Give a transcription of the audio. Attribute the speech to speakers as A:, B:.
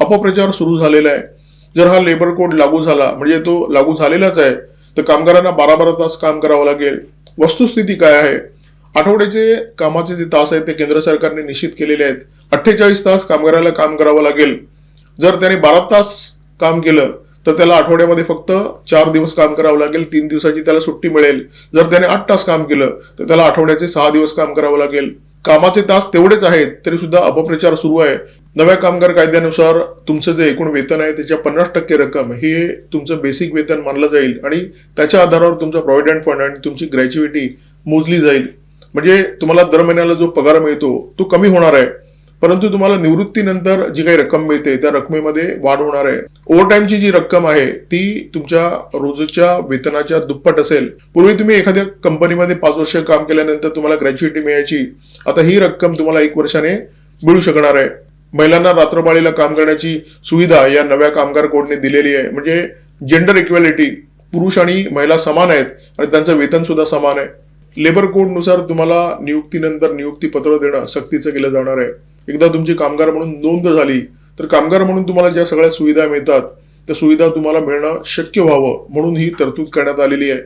A: अपप्रचार सुरू झालेला आहे. जर हा लेबर कोड लागू झाला म्हणजे तो लागू झालेलाच आहे, तर कामगारांना 12-12 तास काम करावं लागेल. वस्तुस्थिती काय आहे? आठवड्याचे कामाचे जे तास आहेत ते केंद्र सरकारने निश्चित केलेले आहेत. 48 तास कामगाराला काम करावं लागेल. जर त्याने 12 तास काम केलं तर त्याला आठवड्यामध्ये फक्त 4 दिवस काम करावं लागेल. 3 दिवसाची त्याला सुट्टी मिळेल. जर त्याने 8 तास काम केलं तर त्याला आठवड्याचे 6 दिवस काम करावं लागेल. कामाचे तास तेवढेच आहेत तरी सुद्धा अपप्रचार सुरू आहे. नव्या कामगार कायद्यानुसार तुमचं जे एकूण वेतन आहे त्याच्या 50% रक्कम हे तुमचं बेसिक वेतन मानलं जाईल आणि त्याच्या आधारावर तुमचा प्रॉव्हिडंट फंड आणि तुमची ग्रॅच्युइटी मोजली जाईल. म्हणजे तुम्हाला दर महिन्याला जो पगार मिळतो तो कमी होणार आहे, परंतु तुम्हाला निवृत्तीनंतर जी काही रक्कम मिळते त्या रकमेमध्ये वाढ होणार आहे. ओव्हरटाईमची जी रक्कम आहे ती तुमच्या रोजच्या वेतनाच्या दुप्पट असेल. पूर्वी तुम्ही एखाद्या कंपनीमध्ये 5 वर्ष काम केल्यानंतर तुम्हाला ग्रॅच्युइटी मिळायची, आता ही रक्कम तुम्हाला 1 वर्षाने मिळू शकणार आहे. महिलांना रात्रपाळीला काम करण्याची सुविधा या नव्या कामगार कोडने दिलेली आहे. म्हणजे जेंडर इक्वॅलिटी, पुरुष आणि महिला समान आहेत आणि त्यांचं वेतन सुद्धा समान आहे. लेबर कोड नुसार तुम्हाला नियुक्तीनंतर नियुक्ती पत्र देणं सक्तीचं केलं जाणार आहे. एकदा तुमची कामगार म्हणून नोंद झाली तर कामगार म्हणून तुम्हाला ज्या सगळ्या सुविधा मिळतात त्या सुविधा तुम्हाला मिळणं शक्य व्हावं म्हणून ही तरतूद करण्यात आलेली आहे.